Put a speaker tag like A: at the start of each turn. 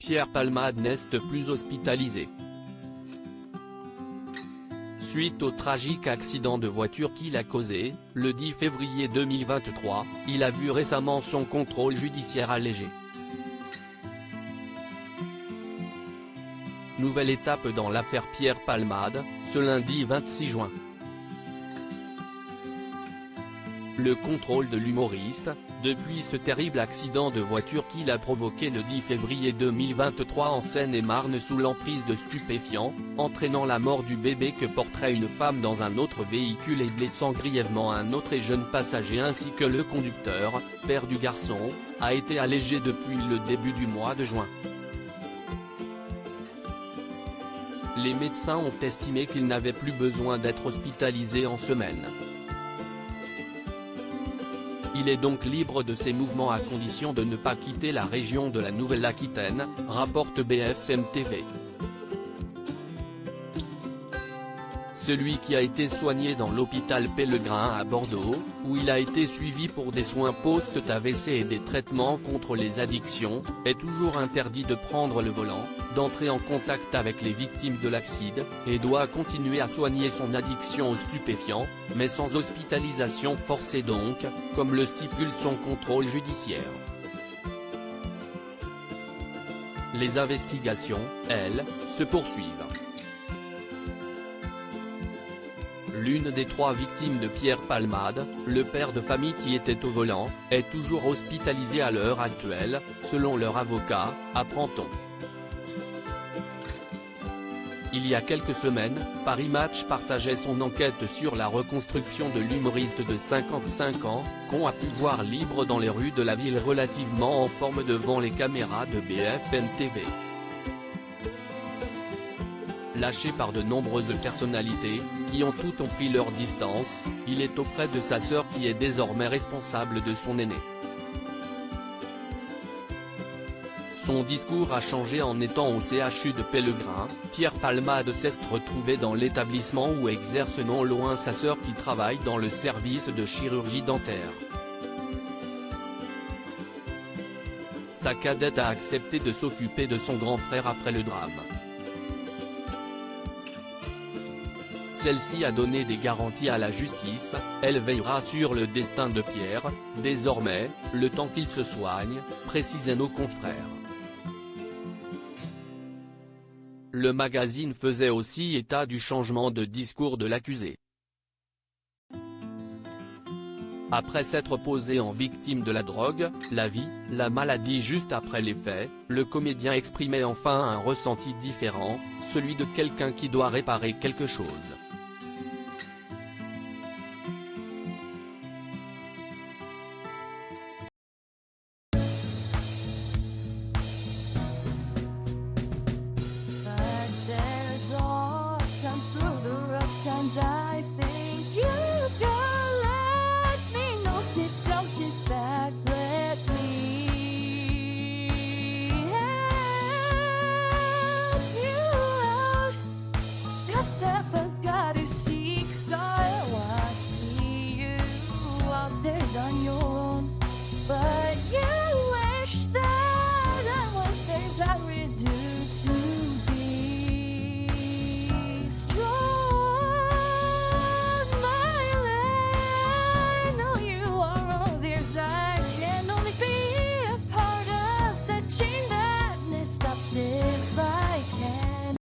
A: Pierre Palmade n'est plus hospitalisé. Suite au tragique accident de voiture qu'il a causé, le 10 février 2023, il a vu récemment son contrôle judiciaire allégé. Nouvelle étape dans l'affaire Pierre Palmade, ce lundi 26 juin. Le contrôle de l'humoriste, depuis ce terrible accident de voiture qu'il a provoqué le 10 février 2023 en Seine-et-Marne sous l'emprise de stupéfiants, entraînant la mort du bébé que porterait une femme dans un autre véhicule et blessant grièvement un autre et jeune passager ainsi que le conducteur, père du garçon, a été allégé depuis le début du mois de juin. Les médecins ont estimé qu'il n'avait plus besoin d'être hospitalisé en semaine. Il est donc libre de ses mouvements à condition de ne pas quitter la région de la Nouvelle-Aquitaine, rapporte BFM TV. Celui qui a été soigné dans l'hôpital Pellegrin à Bordeaux, où il a été suivi pour des soins post-AVC et des traitements contre les addictions, est toujours interdit de prendre le volant, d'entrer en contact avec les victimes de l'accident, et doit continuer à soigner son addiction aux stupéfiants, mais sans hospitalisation forcée donc, comme le stipule son contrôle judiciaire. Les investigations, elles, se poursuivent. L'une des 3 victimes de Pierre Palmade, le père de famille qui était au volant, est toujours hospitalisé à l'heure actuelle, selon leur avocat, apprend-on. Il y a quelques semaines, Paris Match partageait son enquête sur la reconstruction de l'humoriste de 55 ans, qu'on a pu voir libre dans les rues de la ville relativement en forme devant les caméras de BFM TV. Lâché par de nombreuses personnalités, qui ont toutes pris leur distance, il est auprès de sa sœur qui est désormais responsable de son aîné. Son discours a changé en étant au CHU de Pellegrin. Pierre Palmade s'est retrouvé dans l'établissement où exerce non loin sa sœur qui travaille dans le service de chirurgie dentaire. Sa cadette a accepté de s'occuper de son grand frère après le drame. Celle-ci a donné des garanties à la justice, elle veillera sur le destin de Pierre, désormais, le temps qu'il se soigne, précisaient nos confrères. Le magazine faisait aussi état du changement de discours de l'accusé. Après s'être posé en victime de la drogue, la vie, la maladie juste après les faits, le comédien exprimait enfin un ressenti différent, celui de quelqu'un qui doit réparer quelque chose.